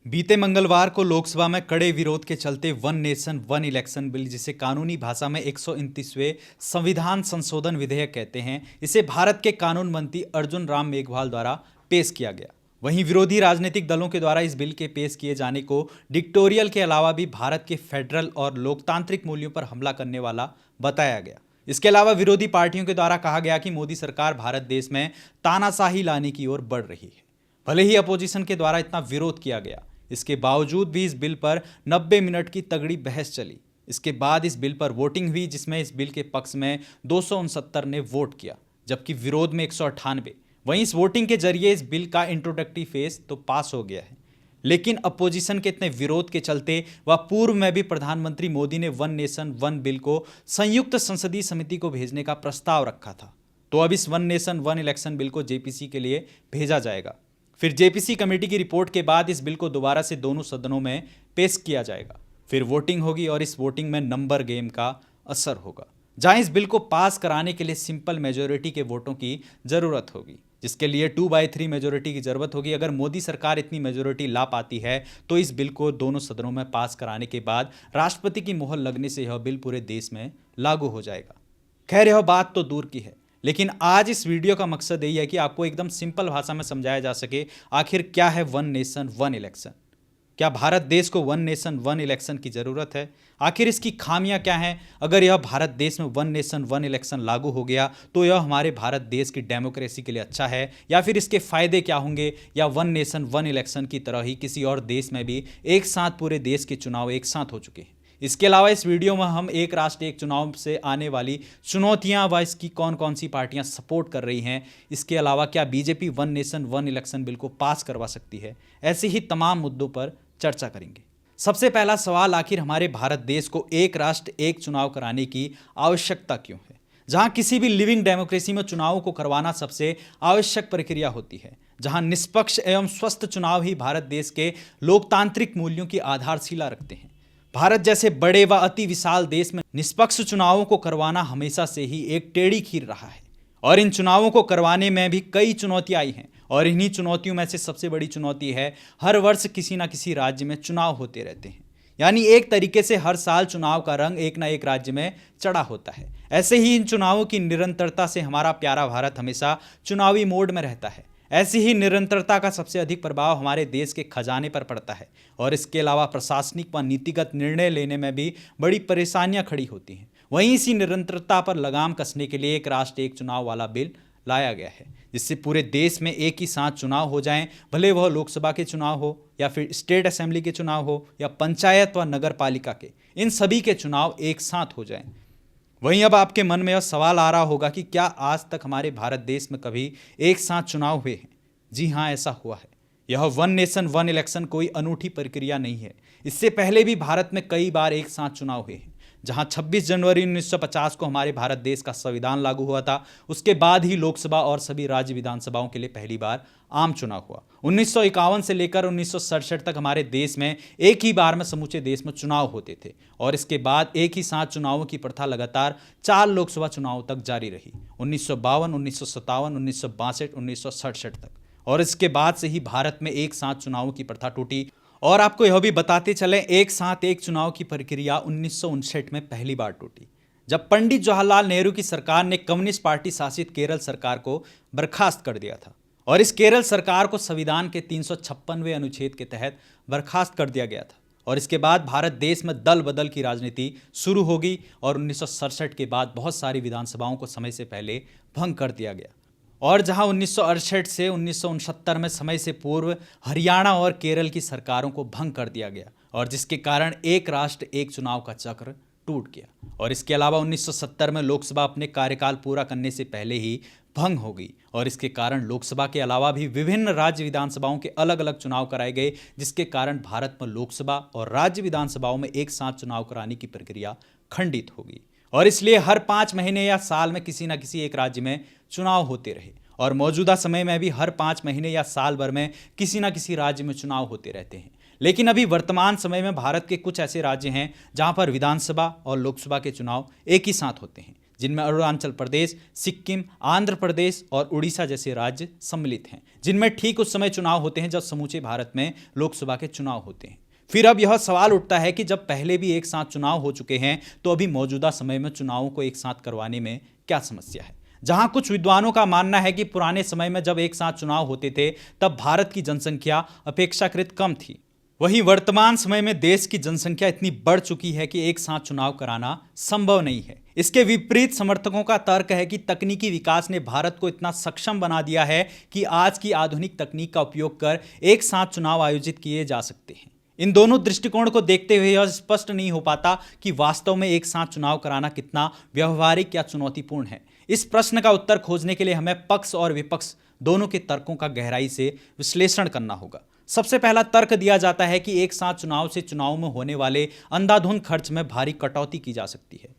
बीते मंगलवार को लोकसभा में कड़े विरोध के चलते one nation one election bill, जिसे कानूनी भाषा में 129वें संविधान संशोधन विधेयक कहते हैं, इसे भारत के कानून मंत्री अर्जुन राम मेघवाल द्वारा पेश किया गया। वहीं विरोधी राजनीतिक दलों के द्वारा इस बिल के पेश किए जाने को डिक्टोरियल के अलावा भी भारत के फेडरल और लोकतांत्रिक मूल्यों पर हमला करने वाला बताया गया। इसके अलावा विरोधी पार्टियों के द्वारा कहा गया कि मोदी सरकार भारत देश में तानाशाही लाने की ओर बढ़ रही है। भले ही अपोजिशन के द्वारा इतना विरोध किया गया, इसके बावजूद भी इस बिल पर 90 मिनट की तगड़ी बहस चली। इसके बाद इस बिल पर वोटिंग हुई, जिसमें इस बिल के पक्ष में 269 ने वोट किया, जबकि विरोध में 198। वहीं इस वोटिंग के जरिए इस बिल का इंट्रोडक्टरी फेज तो पास हो गया है, लेकिन अपोजिशन के इतने विरोध के चलते व पूर्व में भी प्रधानमंत्री मोदी ने वन नेशन वन बिल को संयुक्त संसदीय समिति को भेजने का प्रस्ताव रखा था। तो अब इस one nation one election bill को जेपीसी के लिए भेजा जाएगा। फिर जेपीसी कमेटी की रिपोर्ट के बाद इस बिल को दोबारा से दोनों सदनों में पेश किया जाएगा। फिर वोटिंग होगी और इस वोटिंग में नंबर गेम का असर होगा, जहां इस बिल को पास कराने के लिए सिंपल मेजोरिटी के वोटों की जरूरत होगी, जिसके लिए 2/3 मेजोरिटी की जरूरत होगी। अगर मोदी सरकार इतनी मेजोरिटी ला पाती है तो इस बिल को दोनों सदनों में पास कराने के बाद राष्ट्रपति की मोहर लगने से यह बिल पूरे देश में लागू हो जाएगा। खैर, यह बात तो दूर की है, लेकिन आज इस वीडियो का मकसद यही है कि आपको एकदम सिंपल भाषा में समझाया जा सके आखिर क्या है वन नेशन वन इलेक्शन। क्या भारत देश को वन नेशन वन इलेक्शन की ज़रूरत है? आखिर इसकी खामियां क्या हैं? अगर यह भारत देश में वन नेशन वन इलेक्शन लागू हो गया तो यह हमारे भारत देश की डेमोक्रेसी के लिए अच्छा है, या फिर इसके फायदे क्या होंगे? या वन नेशन वन इलेक्शन की तरह ही किसी और देश में भी एक साथ पूरे देश के चुनाव एक साथ हो चुके हैं। इसके अलावा इस वीडियो में हम एक राष्ट्र एक चुनाव से आने वाली चुनौतियां व इसकी कौन कौन सी पार्टियां सपोर्ट कर रही हैं, इसके अलावा क्या BJP one nation one election bill को पास करवा सकती है, ऐसे ही तमाम मुद्दों पर चर्चा करेंगे। सबसे पहला सवाल, आखिर हमारे भारत देश को एक राष्ट्र एक चुनाव कराने की आवश्यकता क्यों है? जहां किसी भी लिविंग डेमोक्रेसी में चुनावों को करवाना सबसे आवश्यक प्रक्रिया होती है, जहां निष्पक्ष एवं स्वस्थ चुनाव ही भारत देश के लोकतांत्रिक मूल्यों की आधारशिला रखते हैं। भारत जैसे बड़े व अति विशाल देश में निष्पक्ष चुनावों को करवाना हमेशा से ही एक टेढ़ी खीर रहा है, और इन चुनावों को करवाने में भी कई चुनौतियां आई हैं। और इन्हीं चुनौतियों में से सबसे बड़ी चुनौती है हर वर्ष किसी ना किसी राज्य में चुनाव होते रहते हैं, यानी एक तरीके से हर साल चुनाव का रंग एक ना एक राज्य में चढ़ा होता है। ऐसे ही इन चुनावों की निरंतरता से हमारा प्यारा भारत हमेशा चुनावी मोड में रहता है। ऐसी ही निरंतरता का सबसे अधिक प्रभाव हमारे देश के खजाने पर पड़ता है, और इसके अलावा प्रशासनिक व नीतिगत निर्णय लेने में भी बड़ी परेशानियां खड़ी होती हैं। वहीं इसी निरंतरता पर लगाम कसने के लिए एक राष्ट्र एक चुनाव वाला बिल लाया गया है, जिससे पूरे देश में एक ही साथ चुनाव हो जाएं, भले वह लोकसभा के चुनाव हो या फिर स्टेट असेंबली के चुनाव हो या पंचायत व नगर पालिका के, इन सभी के चुनाव एक साथ हो जाएं। वहीं अब आपके मन में यह सवाल आ रहा होगा कि क्या आज तक हमारे भारत देश में कभी एक साथ चुनाव हुए हैं? जी हाँ, ऐसा हुआ है। यह वन नेशन वन इलेक्शन कोई अनूठी प्रक्रिया नहीं है। इससे पहले भी भारत में कई बार एक साथ चुनाव हुए हैं। जहां 26 जनवरी 1950 को हमारे भारत देश का संविधान लागू हुआ था, उसके बाद ही लोकसभा और सभी राज्य विधानसभाओं के लिए पहली बार आम चुनाव हुआ। 1951 से लेकर 1967 तक हमारे देश में एक ही बार में समूचे देश में चुनाव होते थे, और इसके बाद एक ही साथ चुनावों की प्रथा लगातार 4 लोकसभा चुनावों तक जारी रही, 1952, 1957, 1962, 1967 तक। और इसके बाद से ही भारत में एक साथ चुनावों की प्रथा टूटी। और आपको यह भी बताते चलें, एक साथ एक चुनाव की प्रक्रिया 1959 में पहली बार टूटी, जब पंडित जवाहरलाल नेहरू की सरकार ने कम्युनिस्ट पार्टी शासित केरल सरकार को बर्खास्त कर दिया था, और इस केरल सरकार को संविधान के 356वें अनुच्छेद के तहत बर्खास्त कर दिया गया था। और इसके बाद भारत देश में दल बदल की राजनीति शुरू हो गई, और 1967 के बाद बहुत सारी विधानसभाओं को समय से पहले भंग कर दिया गया। और जहां 1968 से 1969 में समय से पूर्व हरियाणा और केरल की सरकारों को भंग कर दिया गया, और जिसके कारण एक राष्ट्र एक चुनाव का चक्र टूट गया। और इसके अलावा 1970 में लोकसभा अपने कार्यकाल पूरा करने से पहले ही भंग हो गई, और इसके कारण लोकसभा के अलावा भी विभिन्न राज्य विधानसभाओं के अलग अलग चुनाव कराए गए, जिसके कारण भारत में लोकसभा और राज्य विधानसभाओं में एक साथ चुनाव कराने की प्रक्रिया खंडित हो गई। और इसलिए हर 5 महीने या साल में किसी न किसी एक राज्य में चुनाव होते रहे, और मौजूदा समय में भी हर 5 महीने या साल भर में किसी न किसी राज्य में चुनाव होते रहते हैं। लेकिन अभी वर्तमान समय में भारत के कुछ ऐसे राज्य हैं जहां पर विधानसभा और लोकसभा के चुनाव एक ही साथ होते हैं, जिनमें अरुणाचल प्रदेश, सिक्किम, आंध्र प्रदेश और उड़ीसा जैसे राज्य सम्मिलित हैं, जिनमें ठीक उस समय चुनाव होते हैं जब समूचे भारत में लोकसभा के चुनाव होते हैं। फिर अब यह सवाल उठता है कि जब पहले भी एक साथ चुनाव हो चुके हैं तो अभी मौजूदा समय में चुनावों को एक साथ करवाने में क्या समस्या है। जहां कुछ विद्वानों का मानना है कि पुराने समय में जब एक साथ चुनाव होते थे तब भारत की जनसंख्या अपेक्षाकृत कम थी, वहीं वर्तमान समय में देश की जनसंख्या इतनी बढ़ चुकी है कि एक साथ चुनाव कराना संभव नहीं है। इसके विपरीत समर्थकों का तर्क है कि तकनीकी विकास ने भारत को इतना सक्षम बना दिया है कि आज की आधुनिक तकनीक का उपयोग कर एक साथ चुनाव आयोजित किए जा सकते हैं। इन दोनों दृष्टिकोण को देखते हुए यह स्पष्ट नहीं हो पाता कि वास्तव में एक साथ चुनाव कराना कितना व्यवहारिक या चुनौतीपूर्ण है। इस प्रश्न का उत्तर खोजने के लिए हमें पक्ष और विपक्ष दोनों के तर्कों का गहराई से विश्लेषण करना होगा। सबसे पहला तर्क दिया जाता है कि एक साथ चुनाव से चुनाव में होने वाले अंधाधुंध खर्च में भारी कटौती की जा सकती है।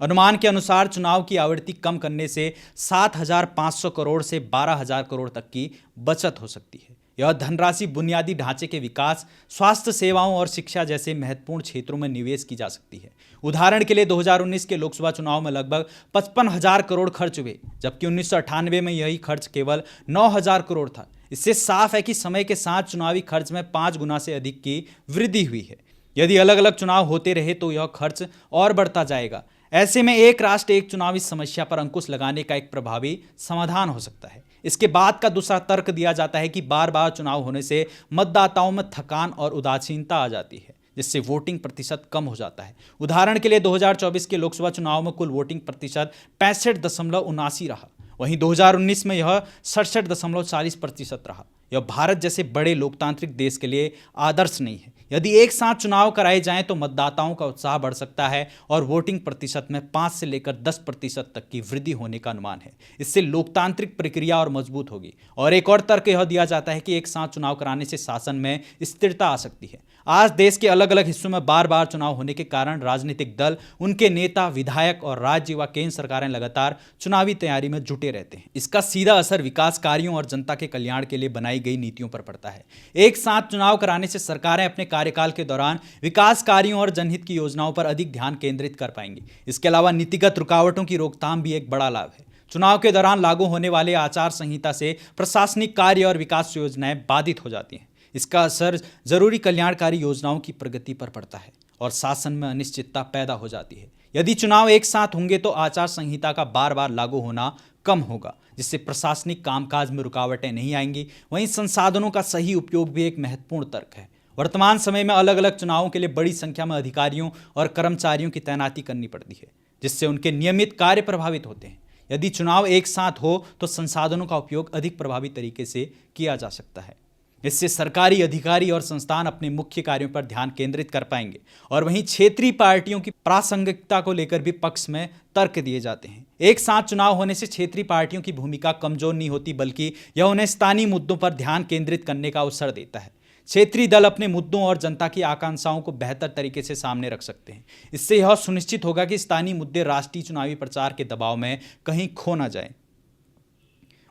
अनुमान के अनुसार चुनाव की आवृत्ति कम करने से 7,500 करोड़ से 12,000 करोड़ तक की बचत हो सकती है। यह धनराशि बुनियादी ढांचे के विकास, स्वास्थ्य सेवाओं और शिक्षा जैसे महत्वपूर्ण क्षेत्रों में निवेश की जा सकती है। उदाहरण के लिए 2019 के लोकसभा चुनाव में लगभग 55,000 करोड़ खर्च हुए, जबकि 1998 में यही खर्च केवल 9,000 करोड़ था। इससे साफ है कि समय के साथ चुनावी खर्च में 5 गुना से अधिक की वृद्धि हुई है। यदि अलग अलग चुनाव होते रहे तो यह खर्च और बढ़ता जाएगा। ऐसे में एक राष्ट्र एक चुनाव इस समस्या पर अंकुश लगाने का एक प्रभावी समाधान हो सकता है। इसके बाद का दूसरा तर्क दिया जाता है कि बार बार चुनाव होने से मतदाताओं में थकान और उदासीनता आ जाती है, जिससे वोटिंग प्रतिशत कम हो जाता है। उदाहरण के लिए 2024 के लोकसभा चुनाव में कुल वोटिंग प्रतिशत 65.79 रहा, वहीं 2019 में यह 67.40% रहा। यह भारत जैसे बड़े लोकतांत्रिक देश के लिए आदर्श नहीं है। यदि एक साथ चुनाव कराए जाएं तो मतदाताओं का उत्साह बढ़ सकता है और वोटिंग प्रतिशत में 5 से लेकर 10% तक की वृद्धि होने का अनुमान है। इससे लोकतांत्रिक प्रक्रिया और मजबूत होगी। और एक और तर्क यह दिया जाता है कि एक साथ चुनाव कराने से शासन में स्थिरता आ सकती है। आज देश के अलग अलग हिस्सों में बार बार चुनाव होने के कारण राजनीतिक दल, उनके नेता, विधायक और राज्य व केंद्र सरकारें लगातार चुनावी तैयारी में जुटे रहते हैं। इसका सीधा असर विकास कार्यों और जनता के कल्याण के लिए बनाई गई नीतियों पर पड़ता है। एक साथ चुनाव कराने से सरकारें अपने कार्यकाल के दौरान विकास कार्यों और जनहित की योजनाओं पर अधिक ध्यान केंद्रित कर पाएंगी। इसके अलावा नीतिगत रुकावटों की रोकथाम भी एक बड़ा लाभ है। चुनाव के दौरान लागू होने वाले आचार संहिता से प्रशासनिक कार्य और विकास योजनाएं बाधित हो जाती हैं। इसका असर जरूरी कल्याणकारी योजनाओं की प्रगति पर पड़ता है और शासन में अनिश्चितता पैदा हो जाती है। यदि चुनाव एक साथ होंगे तो आचार संहिता का बार बार लागू होना कम होगा, जिससे प्रशासनिक कामकाज में रुकावटें नहीं आएंगी। वहीं संसाधनों का सही उपयोग भी एक महत्वपूर्ण तर्क है। वर्तमान समय में अलग अलग चुनावों के लिए बड़ी संख्या में अधिकारियों और कर्मचारियों की तैनाती करनी पड़ती है, जिससे उनके नियमित कार्य प्रभावित होते हैं। यदि चुनाव एक साथ हो तो संसाधनों का उपयोग अधिक प्रभावी तरीके से किया जा सकता है। इससे सरकारी अधिकारी और संस्थान अपने मुख्य कार्यों पर ध्यान केंद्रित कर पाएंगे। और वहीं क्षेत्रीय पार्टियों की प्रासंगिकता को लेकर भी पक्ष में तर्क दिए जाते हैं। एक साथ चुनाव होने से क्षेत्रीय पार्टियों की भूमिका कमजोर नहीं होती, बल्कि यह उन्हें स्थानीय मुद्दों पर ध्यान केंद्रित करने का अवसर देता है। क्षेत्रीय दल अपने मुद्दों और जनता की आकांक्षाओं को बेहतर तरीके से सामने रख सकते हैं। इससे यह सुनिश्चित होगा कि स्थानीय मुद्दे राष्ट्रीय चुनावी प्रचार के दबाव में कहीं खो न जाए।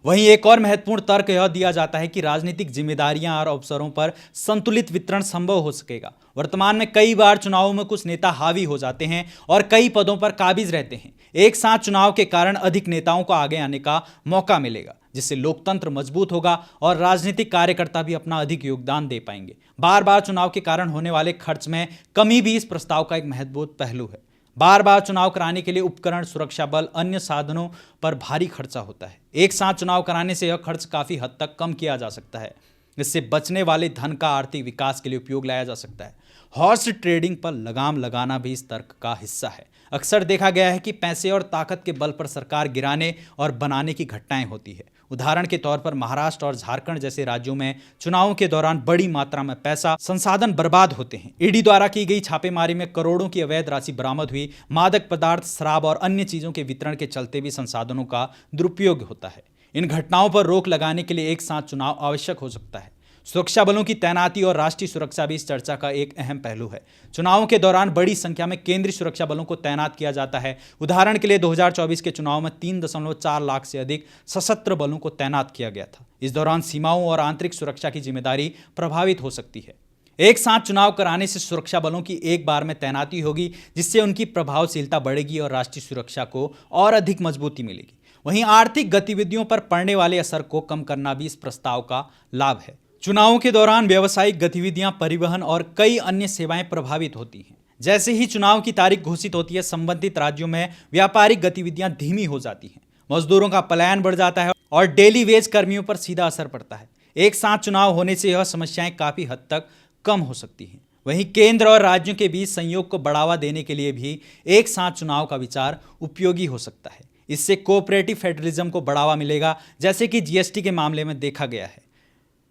वहीं एक और महत्वपूर्ण तर्क यह दिया जाता है कि राजनीतिक जिम्मेदारियां और अवसरों पर संतुलित वितरण संभव हो सकेगा। वर्तमान में कई बार चुनावों में कुछ नेता हावी हो जाते हैं और कई पदों पर काबिज रहते हैं। एक साथ चुनाव के कारण अधिक नेताओं को आगे आने का मौका मिलेगा, जिससे लोकतंत्र मजबूत होगा और राजनीतिक कार्यकर्ता भी अपना अधिक योगदान दे पाएंगे। बार बार चुनाव के कारण होने वाले खर्च में कमी भी इस प्रस्ताव का एक महत्वपूर्ण पहलू है। बार बार चुनाव कराने के लिए उपकरण, सुरक्षा बल, अन्य साधनों पर भारी खर्चा होता है। एक साथ चुनाव कराने से यह खर्च काफी हद तक कम किया जा सकता है। इससे बचने वाले धन का आर्थिक विकास के लिए उपयोग लाया जा सकता है। हॉर्स ट्रेडिंग पर लगाम लगाना भी इस तर्क का हिस्सा है। अक्सर देखा गया है कि पैसे और ताकत के बल पर सरकार गिराने और बनाने की घटनाएं होती है। उदाहरण के तौर पर महाराष्ट्र और झारखंड जैसे राज्यों में चुनावों के दौरान बड़ी मात्रा में पैसा, संसाधन बर्बाद होते हैं। ईडी द्वारा की गई छापेमारी में करोड़ों की अवैध राशि बरामद हुई। मादक पदार्थ, शराब और अन्य चीजों के वितरण के चलते भी संसाधनों का दुरुपयोग होता है। इन घटनाओं पर रोक लगाने के लिए एक साथ चुनाव आवश्यक हो सकता है। सुरक्षा बलों की तैनाती और राष्ट्रीय सुरक्षा भी इस चर्चा का एक अहम पहलू है। चुनावों के दौरान बड़ी संख्या में केंद्रीय सुरक्षा बलों को तैनात किया जाता है। उदाहरण के लिए 2024 के चुनाव में 3.4 लाख से अधिक सशस्त्र बलों को तैनात किया गया था। इस दौरान सीमाओं और आंतरिक सुरक्षा की जिम्मेदारी प्रभावित हो सकती है। एक साथ चुनाव कराने से सुरक्षा बलों की एक बार में तैनाती होगी, जिससे उनकी प्रभावशीलता बढ़ेगी और राष्ट्रीय सुरक्षा को और अधिक मजबूती मिलेगी। वहीं आर्थिक गतिविधियों पर पड़ने वाले असर को कम करना भी इस प्रस्ताव का लाभ है। चुनावों के दौरान व्यावसायिक गतिविधियां, परिवहन और कई अन्य सेवाएं प्रभावित होती हैं। जैसे ही चुनाव की तारीख घोषित होती है, संबंधित राज्यों में व्यापारिक गतिविधियां धीमी हो जाती हैं, मजदूरों का पलायन बढ़ जाता है और डेली वेज कर्मियों पर सीधा असर पड़ता है। एक साथ चुनाव होने से यह समस्याएं काफी हद तक कम हो सकती हैं। वहीं केंद्र और राज्यों के बीच संयोग को बढ़ावा देने के लिए भी एक साथ चुनाव का विचार उपयोगी हो सकता है। इससे कोऑपरेटिव फेडरलिज्म को बढ़ावा मिलेगा, जैसे कि जीएसटी के मामले में देखा गया है।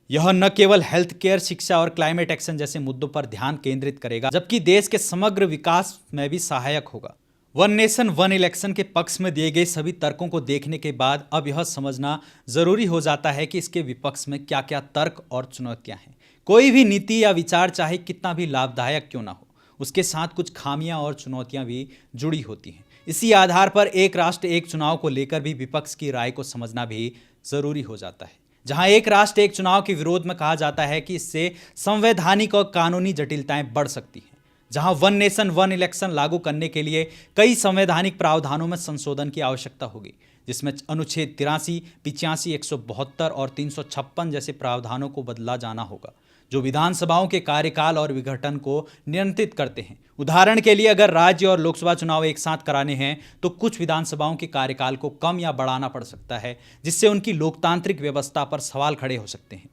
यह न केवल हेल्थ केयर, शिक्षा और क्लाइमेट एक्शन जैसे मुद्दों पर ध्यान केंद्रित करेगा, जबकि देश के समग्र विकास में भी सहायक होगा। वन नेशन वन इलेक्शन के पक्ष में दिए गए सभी तर्कों को देखने के बाद अब यह समझना जरूरी हो जाता है कि इसके विपक्ष में क्या क्या तर्क और चुनौतियां हैं। कोई भी नीति या विचार चाहे कितना भी लाभदायक क्यों ना हो, उसके साथ कुछ खामियां और चुनौतियां भी जुड़ी होती हैं। इसी आधार पर एक राष्ट्र एक चुनाव को लेकर भी विपक्ष की राय को समझना भी जरूरी हो जाता है। जहां एक राष्ट्र एक चुनाव के विरोध में कहा जाता है कि इससे संवैधानिक और कानूनी जटिलताएं बढ़ सकती हैं। जहां वन नेशन वन इलेक्शन लागू करने के लिए कई संवैधानिक प्रावधानों में संशोधन की आवश्यकता होगी, जिसमें अनुच्छेद 83, 85, 172 और 356 जैसे प्रावधानों को बदला जाना होगा, जो विधानसभाओं के कार्यकाल और विघटन को नियंत्रित करते हैं। उदाहरण के लिए, अगर राज्य और लोकसभा चुनाव एक साथ कराने हैं तो कुछ विधानसभाओं के कार्यकाल को कम या बढ़ाना पड़ सकता है, जिससे उनकी लोकतांत्रिक व्यवस्था पर सवाल खड़े हो सकते हैं।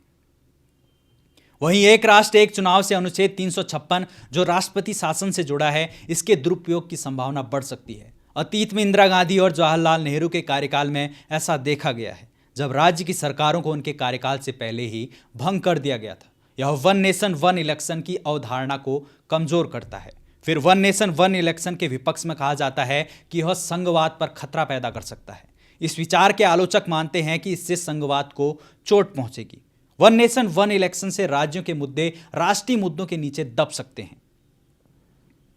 वहीं एक राष्ट्र एक चुनाव से अनुच्छेद 356, जो राष्ट्रपति शासन से जुड़ा है, इसके दुरुपयोग की संभावना बढ़ सकती है। अतीत में इंदिरा गांधी और जवाहरलाल नेहरू के कार्यकाल में ऐसा देखा गया है, जब राज्य की सरकारों को उनके कार्यकाल से पहले ही भंग कर दिया गया था। यह वन नेशन वन इलेक्शन की अवधारणा को कमजोर करता है। फिर वन नेशन वन इलेक्शन के विपक्ष में कहा जाता है कि यह संघवाद पर खतरा पैदा कर सकता है। इस विचार के आलोचक मानते हैं कि इससे संघवाद को चोट पहुंचेगी। वन नेशन वन इलेक्शन से राज्यों के मुद्दे राष्ट्रीय मुद्दों के नीचे दब सकते हैं।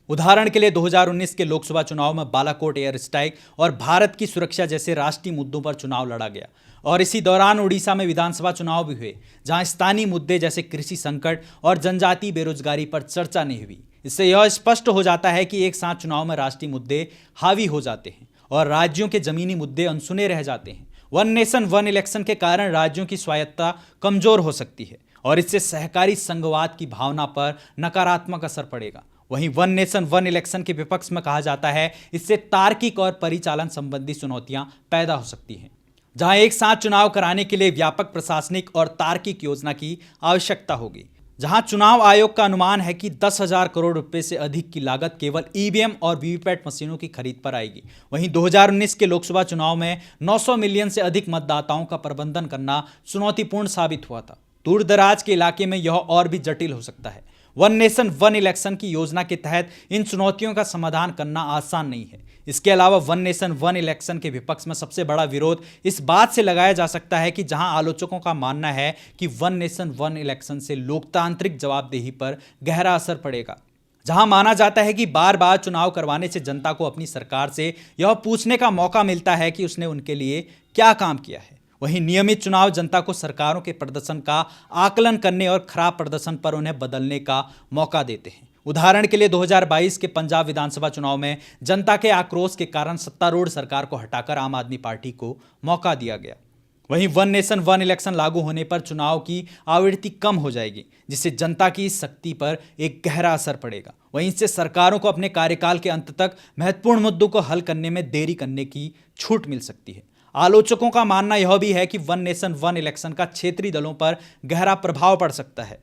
उदाहरण के लिए 2019 के लोकसभा चुनाव में बालाकोट एयर स्ट्राइक और भारत की सुरक्षा जैसे राष्ट्रीय मुद्दों पर चुनाव लड़ा गया, और इसी दौरान उड़ीसा में विधानसभा चुनाव भी हुए, जहां स्थानीय मुद्दे जैसे कृषि संकट और जनजातीय बेरोजगारी पर चर्चा नहीं हुई। इससे यह स्पष्ट हो जाता है कि एक साथ चुनाव में राष्ट्रीय मुद्दे हावी हो जाते हैं और राज्यों के जमीनी मुद्दे अनसुने रह जाते हैं। वन नेशन वन इलेक्शन के कारण राज्यों की स्वायत्तता कमजोर हो सकती है और इससे सहकारी संघवाद की भावना पर नकारात्मक असर पड़ेगा। वहीं वन नेशन वन इलेक्शन के विपक्ष में कहा जाता है, इससे तार्किक और परिचालन संबंधी चुनौतियां पैदा हो सकती हैं। जहां एक साथ चुनाव कराने के लिए व्यापक प्रशासनिक और तार्किक योजना की आवश्यकता होगी। जहां चुनाव आयोग का अनुमान है कि 10,000 करोड़ रुपए से अधिक की लागत केवल ईवीएम और वीवीपैट मशीनों की खरीद पर आएगी। वहीं 2019 के लोकसभा चुनाव में 900 मिलियन से अधिक मतदाताओं का प्रबंधन करना चुनौतीपूर्ण साबित हुआ था। दूर दराज के इलाके में यह और भी जटिल हो सकता है। वन नेशन वन इलेक्शन की योजना के तहत इन चुनौतियों का समाधान करना आसान नहीं है। इसके अलावा वन नेशन वन इलेक्शन के विपक्ष में सबसे बड़ा विरोध इस बात से लगाया जा सकता है कि जहां आलोचकों का मानना है कि वन नेशन वन इलेक्शन से लोकतांत्रिक जवाबदेही पर गहरा असर पड़ेगा, जहां माना जाता है कि बार बार चुनाव करवाने से जनता को अपनी सरकार से यह पूछने का मौका मिलता है कि उसने उनके लिए क्या काम किया है। वहीं नियमित चुनाव जनता को सरकारों के प्रदर्शन का आकलन करने और खराब प्रदर्शन पर उन्हें बदलने का मौका देते हैं। उदाहरण के लिए 2022 के पंजाब विधानसभा चुनाव में जनता के आक्रोश के कारण सत्तारूढ़ सरकार को हटाकर आम आदमी पार्टी को मौका दिया गया। वहीं वन नेशन वन इलेक्शन लागू होने पर चुनाव की आवृत्ति कम हो जाएगी, जिससे जनता की शक्ति पर एक गहरा असर पड़ेगा। वहीं इससे सरकारों को अपने कार्यकाल के अंत तक महत्वपूर्ण मुद्दों को हल करने में देरी करने की छूट मिल सकती है। आलोचकों का मानना यह भी है कि वन नेशन वन इलेक्शन का क्षेत्रीय दलों पर गहरा प्रभाव पड़ सकता है।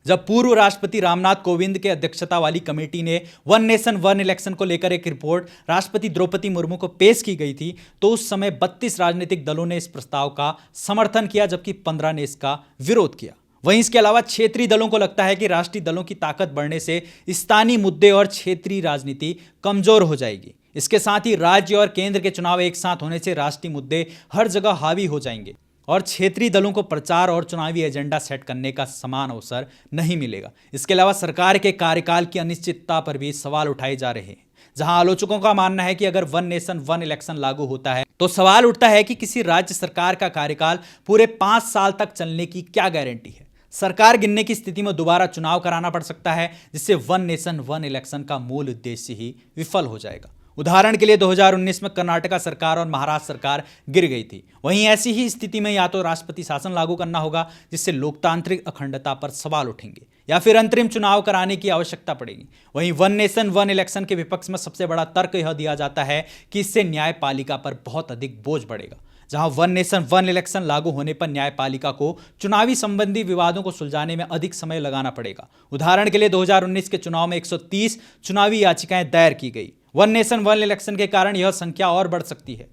जब पूर्व राष्ट्रपति रामनाथ कोविंद के अध्यक्षता वाली कमेटी ने वन नेशन वन इलेक्शन को लेकर एक रिपोर्ट राष्ट्रपति द्रौपदी मुर्मू को पेश की गई थी, तो उस समय 32 राजनीतिक दलों ने इस प्रस्ताव का समर्थन किया, जबकि 15 ने इसका विरोध किया। वहीं इसके अलावा क्षेत्रीय दलों को लगता है कि राष्ट्रीय दलों की ताकत बढ़ने से स्थानीय मुद्दे और क्षेत्रीय राजनीति कमजोर हो जाएगी। इसके साथ ही राज्य और केंद्र के चुनाव एक साथ होने से राष्ट्रीय मुद्दे हर जगह हावी हो जाएंगे और क्षेत्रीय दलों को प्रचार और चुनावी एजेंडा सेट करने का समान अवसर नहीं मिलेगा। इसके अलावा सरकार के कार्यकाल की अनिश्चितता पर भी सवाल उठाए जा रहे हैं, जहां आलोचकों का मानना है कि अगर वन नेशन वन इलेक्शन लागू होता है तो सवाल उठता है कि किसी राज्य सरकार का कार्यकाल पूरे 5 साल तक चलने की क्या गारंटी है। सरकार गिनने की स्थिति में दोबारा चुनाव कराना पड़ सकता है, जिससे वन नेशन वन इलेक्शन का मूल उद्देश्य ही विफल हो जाएगा। उदाहरण के लिए 2019 में कर्नाटका सरकार और महाराष्ट्र सरकार गिर गई थी। वहीं ऐसी ही स्थिति में या तो राष्ट्रपति शासन लागू करना होगा, जिससे लोकतांत्रिक अखंडता पर सवाल उठेंगे, या फिर अंतरिम चुनाव कराने की आवश्यकता पड़ेगी। वहीं वन नेशन वन इलेक्शन के विपक्ष में सबसे बड़ा तर्क यह दिया जाता है कि इससे न्यायपालिका पर बहुत अधिक बोझ बढ़ेगा। जहां वन नेशन वन इलेक्शन लागू होने पर न्यायपालिका को चुनावी संबंधी विवादों को सुलझाने में अधिक समय लगाना पड़ेगा। उदाहरण के लिए 2019 के चुनाव में 130 चुनावी याचिकाएं दायर की गई। वन नेशन वन इलेक्शन के कारण यह संख्या और बढ़ सकती है।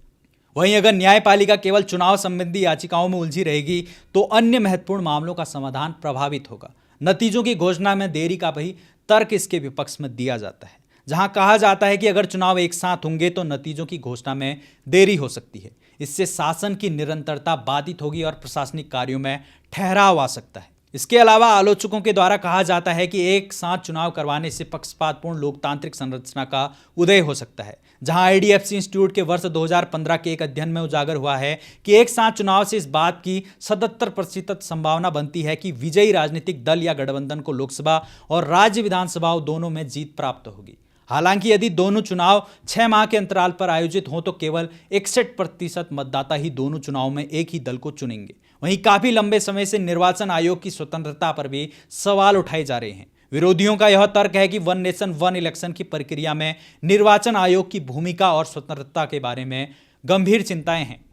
वहीं अगर न्यायपालिका केवल चुनाव संबंधी याचिकाओं में उलझी रहेगी तो अन्य महत्वपूर्ण मामलों का समाधान प्रभावित होगा। नतीजों की घोषणा में देरी का भी तर्क इसके विपक्ष में दिया जाता है, जहां कहा जाता है कि अगर चुनाव एक साथ होंगे तो नतीजों की घोषणा में देरी हो सकती है। इससे शासन की निरंतरता बाधित होगी और प्रशासनिक कार्यों में ठहराव आ सकता है। इसके अलावा आलोचकों के द्वारा कहा जाता है कि एक साथ चुनाव करवाने से पक्षपातपूर्ण लोकतांत्रिक संरचना का उदय हो सकता है, जहां आईडीएफसी इंस्टीट्यूट के वर्ष 2015 के एक अध्ययन में उजागर हुआ है कि एक साथ चुनाव से इस बात की 77% संभावना बनती है कि विजयी राजनीतिक दल या गठबंधन को लोकसभा और राज्य विधानसभाओं दोनों में जीत प्राप्त होगी। हालांकि यदि दोनों चुनाव 6 माह के अंतराल पर आयोजित हों तो केवल 61% मतदाता ही दोनों चुनाव में एक ही दल को चुनेंगे। वहीं काफी लंबे समय से निर्वाचन आयोग की स्वतंत्रता पर भी सवाल उठाए जा रहे हैं। विरोधियों का यह तर्क है कि वन नेशन वन इलेक्शन की प्रक्रिया में निर्वाचन आयोग की भूमिका और स्वतंत्रता के बारे में गंभीर चिंताएं हैं।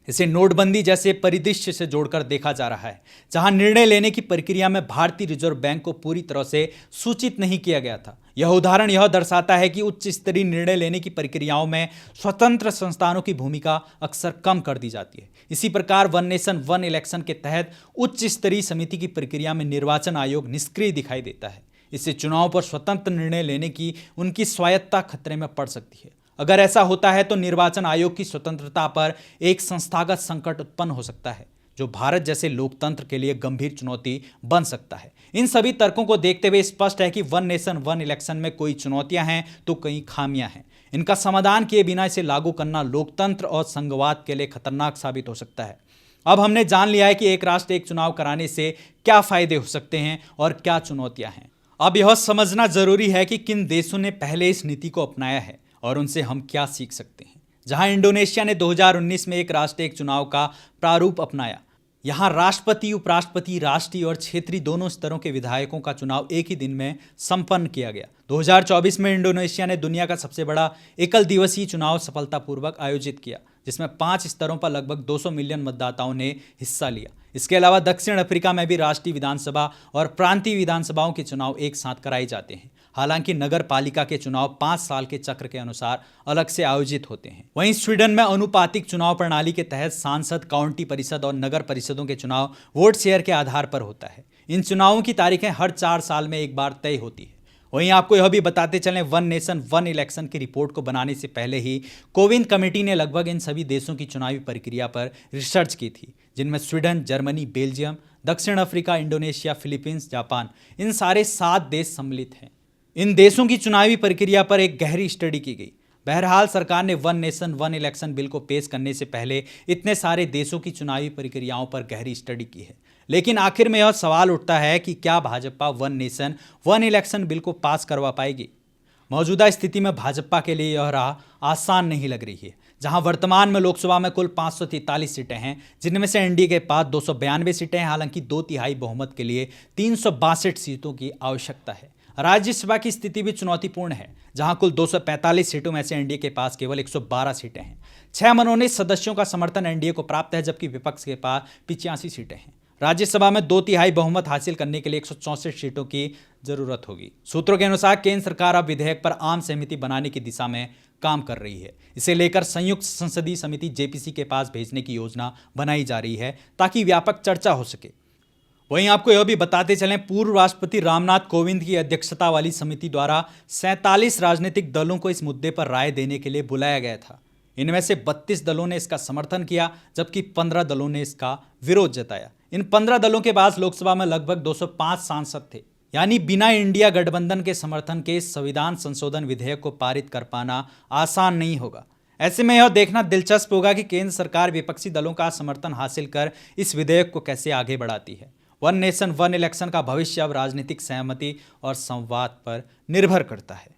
इसे नोटबंदी जैसे परिदृश्य से जोड़कर देखा जा रहा है, जहां निर्णय लेने की प्रक्रिया में भारतीय रिजर्व बैंक को पूरी तरह से सूचित नहीं किया गया था। यह उदाहरण यह दर्शाता है कि उच्च स्तरीय निर्णय लेने की प्रक्रियाओं में स्वतंत्र संस्थानों की भूमिका अक्सर कम कर दी जाती है। इसी प्रकार वन नेशन वन इलेक्शन के तहत उच्च स्तरीय समिति की प्रक्रिया में निर्वाचन आयोग निष्क्रिय दिखाई देता है। इससे चुनाव पर स्वतंत्र निर्णय लेने की उनकी स्वायत्तता खतरे में पड़ सकती है। अगर ऐसा होता है तो निर्वाचन आयोग की स्वतंत्रता पर एक संस्थागत संकट उत्पन्न हो सकता है, जो भारत जैसे लोकतंत्र के लिए गंभीर चुनौती बन सकता है। इन सभी तर्कों को देखते हुए स्पष्ट है कि वन नेशन वन इलेक्शन में कोई चुनौतियां हैं तो कई खामियां हैं। इनका समाधान किए बिना इसे लागू करना लोकतंत्र और संघवाद के लिए खतरनाक साबित हो सकता है। अब हमने जान लिया है कि एक राष्ट्र एक चुनाव कराने से क्या फायदे हो सकते हैं और क्या चुनौतियां हैं। अब यह समझना जरूरी है कि किन देशों ने पहले इस नीति को अपनाया है और उनसे हम क्या सीख सकते हैं। जहां इंडोनेशिया ने 2019 में एक राष्ट्र एक चुनाव का प्रारूप अपनाया। यहां राष्ट्रपति, उपराष्ट्रपति, राष्ट्रीय और क्षेत्रीय दोनों स्तरों के विधायकों का चुनाव एक ही दिन में संपन्न किया गया। 2024 में इंडोनेशिया ने दुनिया का सबसे बड़ा एकल दिवसीय चुनाव सफलतापूर्वक आयोजित किया, जिसमें 5 स्तरों पर लगभग 200 मिलियन मतदाताओं ने हिस्सा लिया। इसके अलावा दक्षिण अफ्रीका में भी राष्ट्रीय विधानसभा और प्रांतीय विधानसभाओं के चुनाव एक साथ कराए जाते हैं। हालांकि नगर पालिका के चुनाव 5 साल के चक्र के अनुसार अलग से आयोजित होते हैं। वहीं स्वीडन में अनुपातिक चुनाव प्रणाली के तहत सांसद, काउंटी परिषद और नगर परिषदों के चुनाव वोट शेयर के आधार पर होता है। इन चुनावों की तारीखें हर 4 साल में एक बार तय होती है। वहीं आपको यह भी बताते चलें, वन नेशन वन इलेक्शन की रिपोर्ट को बनाने से पहले ही कोविंद कमेटी ने लगभग इन सभी देशों की चुनावी प्रक्रिया पर रिसर्च की थी, जिनमें स्वीडन, जर्मनी, बेल्जियम, दक्षिण अफ्रीका, इंडोनेशिया, फिलीपींस, जापान, इन सारे 7 देश सम्मिलित हैं। इन देशों की चुनावी प्रक्रिया पर एक गहरी स्टडी की गई। बहरहाल सरकार ने one nation one election bill को पेश करने से पहले इतने सारे देशों की चुनावी प्रक्रियाओं पर गहरी स्टडी की है। लेकिन आखिर में यह सवाल उठता है कि क्या Bhajpa one nation one election bill को पास करवा पाएगी। मौजूदा स्थिति में भाजपा के लिए यह राह आसान नहीं लग रही है। जहां वर्तमान में लोकसभा में कुल 543 सीटें हैं, जिनमें से एनडीए के पास 292 सीटें हैं। हालांकि 2/3 बहुमत के लिए 362 सीटों की आवश्यकता है। राज्यसभा की स्थिति भी चुनौतीपूर्ण है, जहां कुल 245 सीटों में से एनडीए के पास केवल 112 सीटें हैं। 6 मनोनीत सदस्यों का समर्थन एनडीए को प्राप्त है, जबकि विपक्ष के पास 85 सीटें हैं। राज्यसभा में 2/3 बहुमत हासिल करने के लिए 164 सीटों की जरूरत होगी। सूत्रों के अनुसार केंद्र सरकार अब विधेयक पर आम सहमति बनाने की दिशा में काम कर रही है। इसे लेकर संयुक्त संसदीय समिति जेपीसी के पास भेजने की योजना बनाई जा रही है, ताकि व्यापक चर्चा हो सके। वहीं आपको यह भी बताते चलें, पूर्व राष्ट्रपति रामनाथ कोविंद की अध्यक्षता वाली समिति द्वारा 47 राजनीतिक दलों को इस मुद्दे पर राय देने के लिए बुलाया गया था। इनमें से 32 दलों ने इसका समर्थन किया, जबकि 15 दलों ने इसका विरोध जताया। इन 15 दलों के पास लोकसभा में लगभग 205 सांसद थे, यानी बिना इंडिया गठबंधन के समर्थन के संविधान संशोधन विधेयक को पारित कर पाना आसान नहीं होगा। ऐसे में यह देखना दिलचस्प होगा कि केंद्र सरकार विपक्षी दलों का समर्थन हासिल कर इस विधेयक को कैसे आगे बढ़ाती है। वन नेशन वन इलेक्शन का भविष्य अब राजनीतिक सहमति और संवाद पर निर्भर करता है।